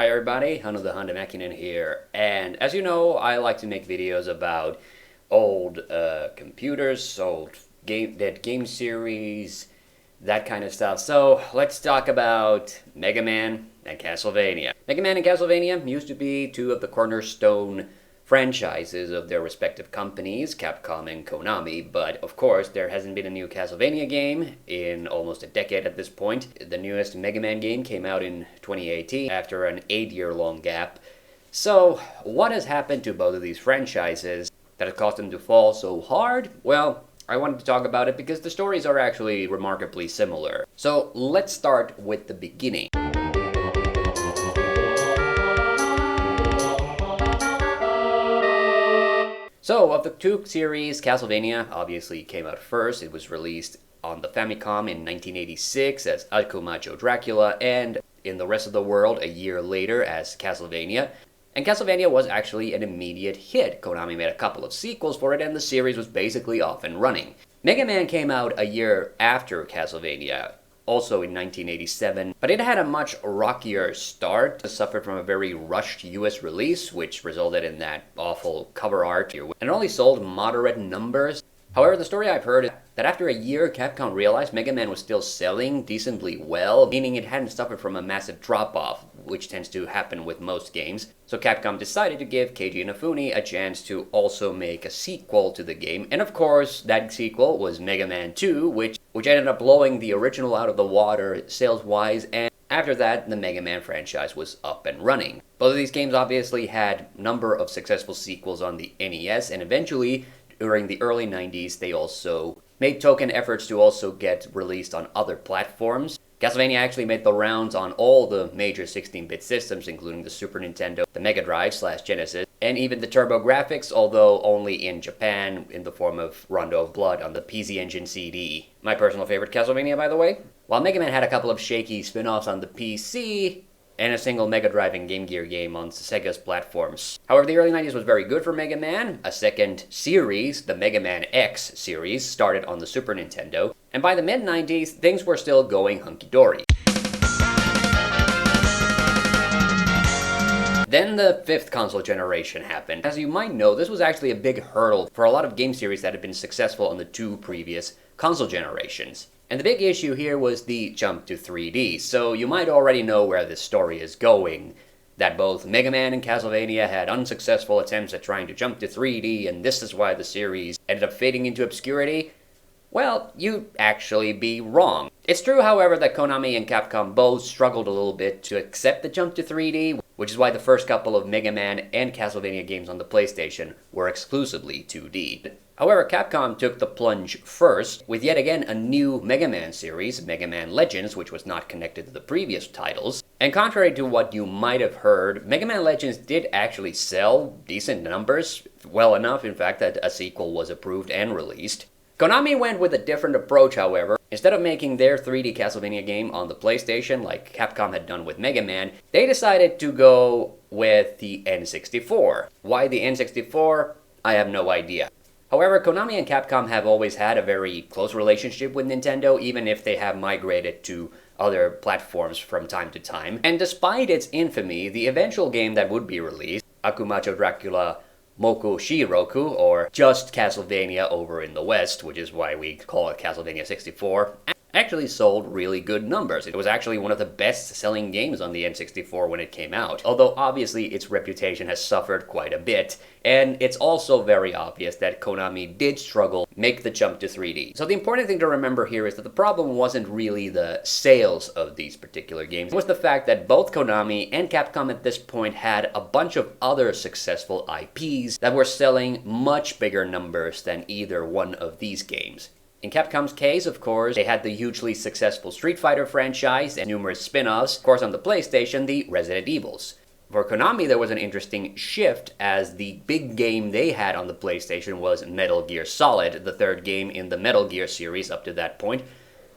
Hi everybody, TheHande here, and as you know, I like to make videos about old computers, old game series, that kind of stuff. So let's talk about Mega Man and Castlevania. Mega Man and Castlevania used to be two of the cornerstone franchises of their respective companies, Capcom and Konami, but of course there hasn't been a new Castlevania game in almost a decade at this point. The newest Mega Man game came out in 2018 after an 8-year-long gap. So what has happened to both of these franchises that has caused them to fall so hard? Well, I wanted to talk about it because the stories are actually remarkably similar. So let's start with the beginning. So, of the two series, Castlevania obviously came out first. It was released on the Famicom in 1986 as Akumacho Dracula, and in the rest of the world a year later as Castlevania. And Castlevania was actually an immediate hit. Konami made a couple of sequels for it, and the series was basically off and running. Mega Man came out a year after Castlevania, also in 1987, but it had a much rockier start. It suffered from a very rushed US release, which resulted in that awful cover art, and it only sold moderate numbers. However, the story I've heard is that after a year, Capcom realized Mega Man was still selling decently well, meaning it hadn't suffered from a massive drop-off, which tends to happen with most games. So Capcom decided to give Keiji Inafune a chance to also make a sequel to the game, and of course, that sequel was Mega Man 2, which ended up blowing the original out of the water sales-wise, and after that, the Mega Man franchise was up and running. Both of these games obviously had a number of successful sequels on the NES, and eventually, during the early 90s, they also made token efforts to also get released on other platforms. Castlevania actually made the rounds on all the major 16-bit systems, including the Super Nintendo, the Mega Drive/Genesis, and even the TurboGrafx, although only in Japan in the form of Rondo of Blood on the PC Engine CD. My personal favorite Castlevania, by the way. While Mega Man had a couple of shaky spin-offs on the PC, and a single Mega Drive and Game Gear game on Sega's platforms. However, the early 90s was very good for Mega Man. A second series, the Mega Man X series, started on the Super Nintendo, and by the mid-90s, things were still going hunky-dory. Then the fifth console generation happened. As you might know, this was actually a big hurdle for a lot of game series that had been successful on the two previous console generations. And the big issue here was the jump to 3D, so you might already know where this story is going. That both Mega Man and Castlevania had unsuccessful attempts at trying to jump to 3D, and this is why the series ended up fading into obscurity. Well, you'd actually be wrong. It's true, however, that Konami and Capcom both struggled a little bit to accept the jump to 3D, which is why the first couple of Mega Man and Castlevania games on the PlayStation were exclusively 2D. However, Capcom took the plunge first, with yet again a new Mega Man series, Mega Man Legends, which was not connected to the previous titles. And contrary to what you might have heard, Mega Man Legends did actually sell decent numbers, well enough, in fact, that a sequel was approved and released. Konami went with a different approach, however. Instead of making their 3D Castlevania game on the PlayStation, like Capcom had done with Mega Man, they decided to go with the N64. Why the N64? I have no idea. However, Konami and Capcom have always had a very close relationship with Nintendo, even if they have migrated to other platforms from time to time. And despite its infamy, the eventual game that would be released, Akumacho Dracula Moku Shiroku, or just Castlevania over in the West, which is why we call it Castlevania 64, actually sold really good numbers. It was actually one of the best-selling games on the N64 when it came out, although obviously its reputation has suffered quite a bit, and it's also very obvious that Konami did struggle to make the jump to 3D. So the important thing to remember here is that the problem wasn't really the sales of these particular games. It was the fact that both Konami and Capcom at this point had a bunch of other successful IPs that were selling much bigger numbers than either one of these games. In Capcom's case, of course, they had the hugely successful Street Fighter franchise and numerous spin-offs, of course on the PlayStation, the Resident Evils. For Konami, there was an interesting shift, as the big game they had on the PlayStation was Metal Gear Solid, the third game in the Metal Gear series up to that point,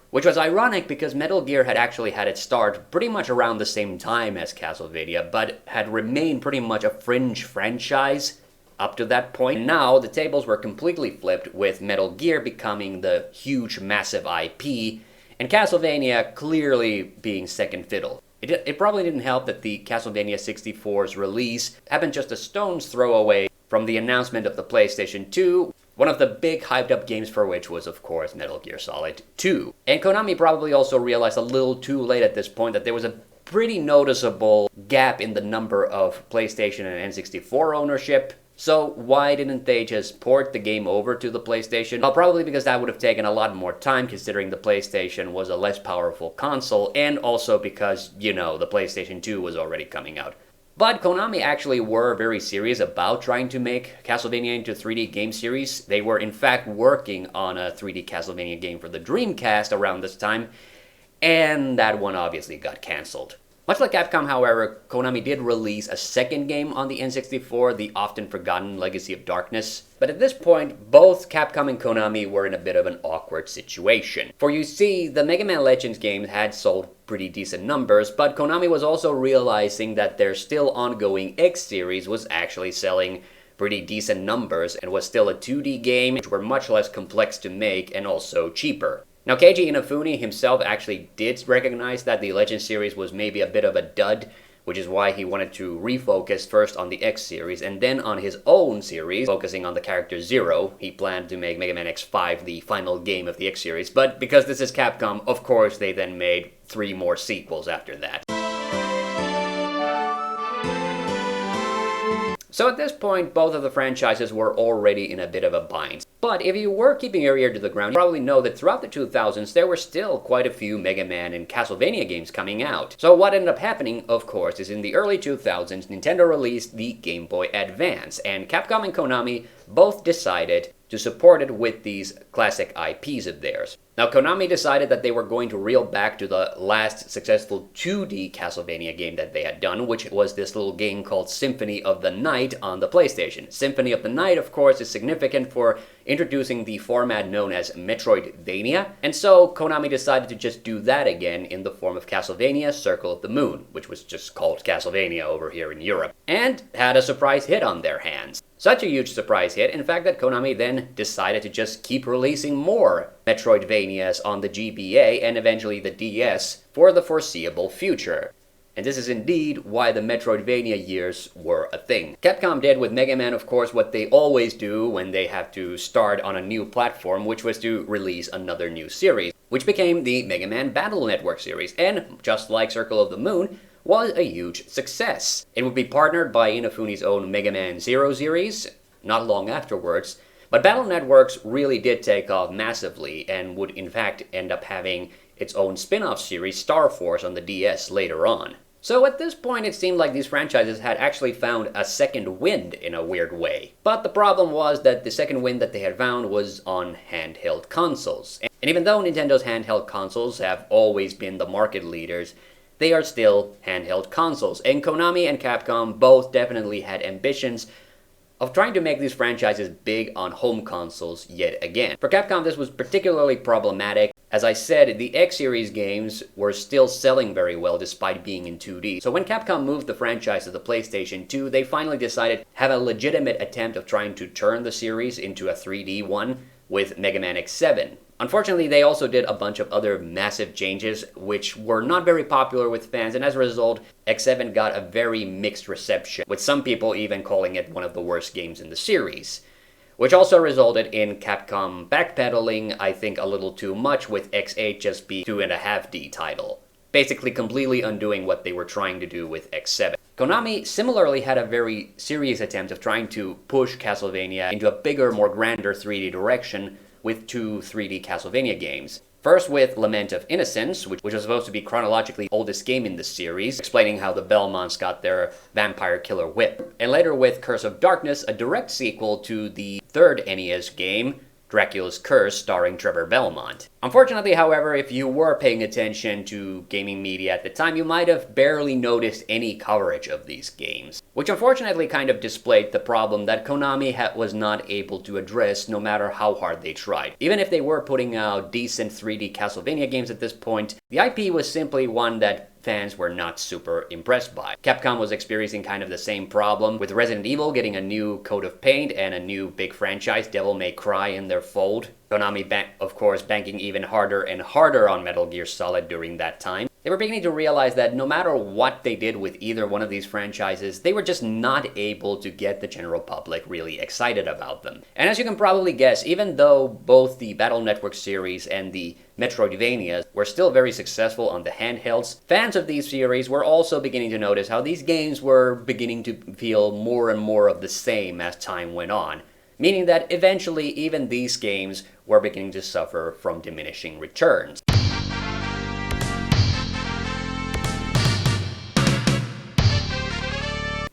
which was ironic because Metal Gear had actually had its start pretty much around the same time as Castlevania, but had remained pretty much a fringe franchise up to that point. Now, the tables were completely flipped, with Metal Gear becoming the huge, massive IP, and Castlevania clearly being second fiddle. It probably didn't help that the Castlevania 64's release happened just a stone's throw away from the announcement of the PlayStation 2, one of the big hyped up games for which was, of course, Metal Gear Solid 2. And Konami probably also realized a little too late at this point that there was a pretty noticeable gap in the number of PlayStation and N64 ownership. So why didn't they just port the game over to the PlayStation? Well, probably because that would have taken a lot more time considering the PlayStation was a less powerful console, and also because, the PlayStation 2 was already coming out. But Konami actually were very serious about trying to make Castlevania into a 3D game series. They were in fact working on a 3D Castlevania game for the Dreamcast around this time, and that one obviously got cancelled. Much like Capcom, however, Konami did release a second game on the N64, the often forgotten Legacy of Darkness. But at this point, both Capcom and Konami were in a bit of an awkward situation. For you see, the Mega Man Legends games had sold pretty decent numbers, but Konami was also realizing that their still ongoing X series was actually selling pretty decent numbers and was still a 2D game, which were much less complex to make and also cheaper. Now, Keiji Inafune himself actually did recognize that the Legends series was maybe a bit of a dud, which is why he wanted to refocus first on the X series and then on his own series, focusing on the character Zero. He planned to make Mega Man X5 the final game of the X series, but because this is Capcom, of course they then made 3 more sequels after that. So at this point, both of the franchises were already in a bit of a bind. But if you were keeping your ear to the ground, you probably know that throughout the 2000s, there were still quite a few Mega Man and Castlevania games coming out. So what ended up happening, of course, is in the early 2000s, Nintendo released the Game Boy Advance, and Capcom and Konami both decided to support it with these classic IPs of theirs. Now, Konami decided that they were going to reel back to the last successful 2D Castlevania game that they had done, which was this little game called Symphony of the Night on the PlayStation. Symphony of the Night, of course, is significant for introducing the format known as Metroidvania, and so Konami decided to just do that again in the form of Castlevania Circle of the Moon, which was just called Castlevania over here in Europe, and had a surprise hit on their hands. Such a huge surprise hit, in fact, that Konami then decided to just keep releasing more Metroidvanias on the GBA and eventually the DS for the foreseeable future. And this is indeed why the Metroidvania years were a thing. Capcom did with Mega Man, of course, what they always do when they have to start on a new platform, which was to release another new series, which became the Mega Man Battle Network series, and just like Circle of the Moon, was a huge success. It would be partnered by Inafune's own Mega Man Zero series, not long afterwards, but Battle Networks really did take off massively and would in fact end up having its own spin-off series, Star Force, on the DS later on. So at this point it seemed like these franchises had actually found a second wind in a weird way. But the problem was that the second wind that they had found was on handheld consoles. And even though Nintendo's handheld consoles have always been the market leaders, they are still handheld consoles, and Konami and Capcom both definitely had ambitions of trying to make these franchises big on home consoles yet again. For Capcom, this was particularly problematic. As I said, the X-Series games were still selling very well despite being in 2D. So when Capcom moved the franchise to the PlayStation 2, they finally decided to have a legitimate attempt of trying to turn the series into a 3D one with Mega Man X7. Unfortunately, they also did a bunch of other massive changes which were not very popular with fans, and as a result, X7 got a very mixed reception, with some people even calling it one of the worst games in the series. Which also resulted in Capcom backpedaling, I think, a little too much, with X8 just being 2.5D title. Basically completely undoing what they were trying to do with X7. Konami similarly had a very serious attempt of trying to push Castlevania into a bigger, more grander 3D direction with 2 3D Castlevania games. First with Lament of Innocence, which was supposed to be chronologically the oldest game in the series, explaining how the Belmonts got their vampire killer whip. And later with Curse of Darkness, a direct sequel to the third NES game, Dracula's Curse, starring Trevor Belmont. Unfortunately, however, if you were paying attention to gaming media at the time, you might have barely noticed any coverage of these games, which unfortunately kind of displayed the problem that Konami was not able to address no matter how hard they tried. Even if they were putting out decent 3D Castlevania games at this point, the IP was simply one that fans were not super impressed by. Capcom was experiencing kind of the same problem, with Resident Evil getting a new coat of paint and a new big franchise, Devil May Cry, in their fold. Konami, of course, banking even harder and harder on Metal Gear Solid during that time. They were beginning to realize that no matter what they did with either one of these franchises, they were just not able to get the general public really excited about them. And as you can probably guess, even though both the Battle Network series and the Metroidvanias were still very successful on the handhelds, fans of these series were also beginning to notice how these games were beginning to feel more and more of the same as time went on, meaning that eventually even these games were beginning to suffer from diminishing returns.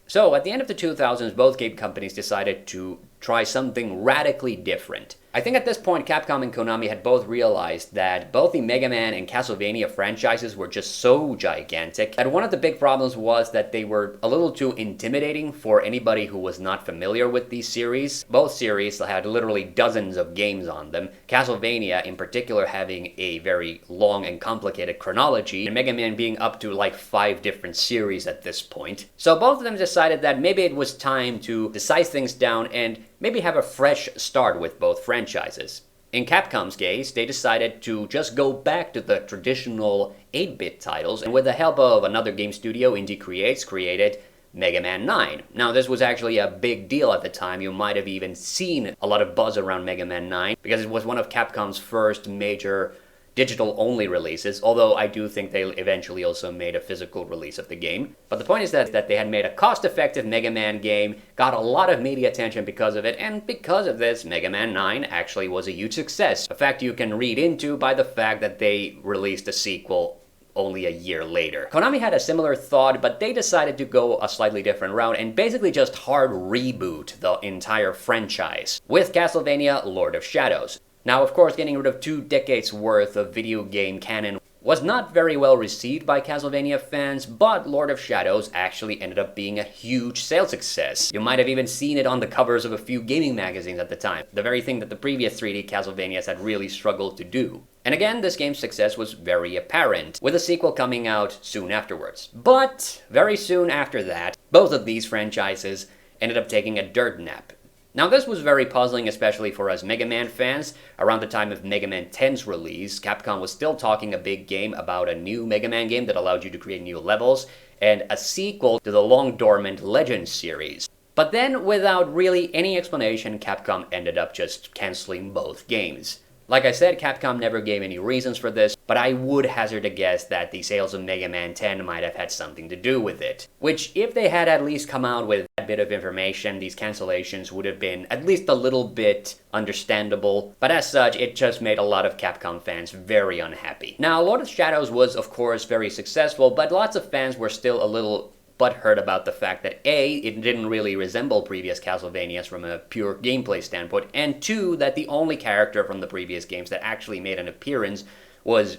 So, at the end of the 2000s, both game companies decided to try something radically different. I think at this point, Capcom and Konami had both realized that both the Mega Man and Castlevania franchises were just so gigantic, and one of the big problems was that they were a little too intimidating for anybody who was not familiar with these series. Both series had literally dozens of games on them, Castlevania in particular having a very long and complicated chronology, and Mega Man being up to like 5 different series at this point. So both of them decided that maybe it was time to size things down and maybe have a fresh start with both franchises. In Capcom's case, they decided to just go back to the traditional 8-bit titles, and with the help of another game studio, Indie Creates, created Mega Man 9. Now, this was actually a big deal at the time. You might have even seen a lot of buzz around Mega Man 9, because it was one of Capcom's first major digital-only releases, although I do think they eventually also made a physical release of the game. But the point is that they had made a cost-effective Mega Man game, got a lot of media attention because of it, and because of this, Mega Man 9 actually was a huge success. A fact you can read into by the fact that they released a sequel only a year later. Konami had a similar thought, but they decided to go a slightly different route and basically just hard reboot the entire franchise with Castlevania Lord of Shadows. Now, of course, getting rid of 2 decades worth of video game canon was not very well received by Castlevania fans, but Lord of Shadows actually ended up being a huge sales success. You might have even seen it on the covers of a few gaming magazines at the time, the very thing that the previous 3D Castlevanias had really struggled to do. And again, this game's success was very apparent, with a sequel coming out soon afterwards. But very soon after that, both of these franchises ended up taking a dirt nap. Now, this was very puzzling, especially for us Mega Man fans. Around the time of Mega Man 10's release, Capcom was still talking a big game about a new Mega Man game that allowed you to create new levels, and a sequel to the long-dormant Legends series. But then, without really any explanation, Capcom ended up just canceling both games. Like I said, Capcom never gave any reasons for this, but I would hazard a guess that the sales of Mega Man 10 might have had something to do with it. Which, if they had at least come out with a bit of information, these cancellations would have been at least a little bit understandable, but as such, it just made a lot of Capcom fans very unhappy. Now, Lord of Shadows was, of course, very successful, but lots of fans were still a little butthurt about the fact that A, it didn't really resemble previous Castlevanias from a pure gameplay standpoint, and 2, that the only character from the previous games that actually made an appearance was,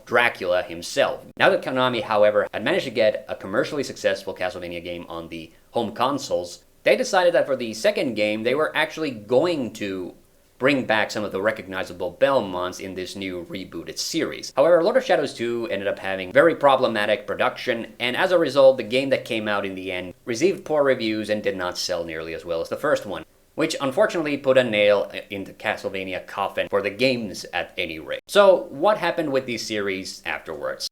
Dracula himself. Now that Konami, however, had managed to get a commercially successful Castlevania game on the home consoles, they decided that for the second game, they were actually going to bring back some of the recognizable Belmonts in this new rebooted series. However, Lord of Shadows 2 ended up having very problematic production, and as a result, the game that came out in the end received poor reviews and did not sell nearly as well as the first one, which unfortunately put a nail in the Castlevania coffin for the games at any rate. So, what happened with these series afterwards?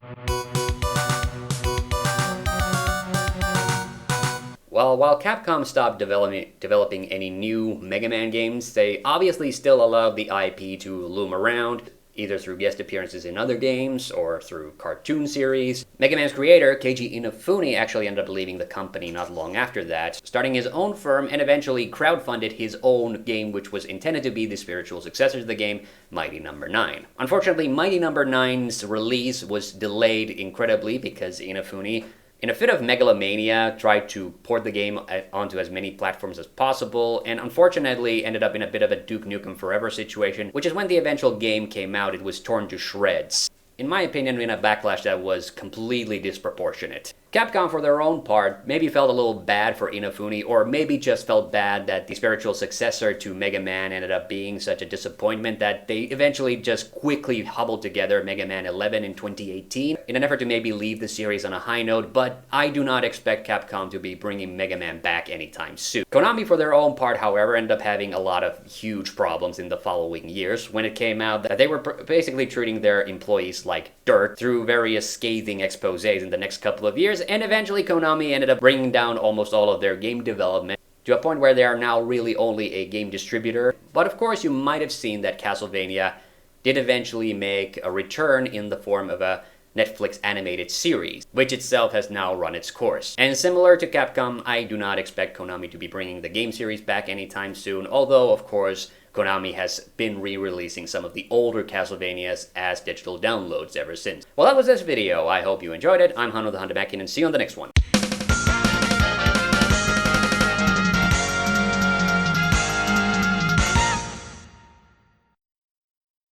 Well, while Capcom stopped developing any new Mega Man games, they obviously still allowed the IP to loom around, either through guest appearances in other games or through cartoon series. Mega Man's creator, Keiji Inafune, actually ended up leaving the company not long after that, starting his own firm and eventually crowdfunded his own game, which was intended to be the spiritual successor to the game, Mighty No. 9. Unfortunately, Mighty No. 9's release was delayed incredibly because Inafune, in a fit of megalomania, tried to port the game onto as many platforms as possible, and unfortunately ended up in a bit of a Duke Nukem Forever situation, which is when the eventual game came out, it was torn to shreds. In my opinion, in a backlash that was completely disproportionate. Capcom, for their own part, maybe felt a little bad for Inafune, or maybe just felt bad that the spiritual successor to Mega Man ended up being such a disappointment that they eventually just quickly hobbled together Mega Man 11 in 2018 in an effort to maybe leave the series on a high note, but I do not expect Capcom to be bringing Mega Man back anytime soon. Konami, for their own part, however, ended up having a lot of huge problems in the following years when it came out that they were basically treating their employees like dirt through various scathing exposés in the next couple of years, and eventually Konami ended up bringing down almost all of their game development to a point where they are now really only a game distributor. But of course, you might have seen that Castlevania did eventually make a return in the form of a Netflix animated series, which itself has now run its course. And similar to Capcom, I do not expect Konami to be bringing the game series back anytime soon, although of course Konami has been re-releasing some of the older Castlevanias as digital downloads ever since. Well, that was this video. I hope you enjoyed it. I'm TheHande back in, and see you on the next one.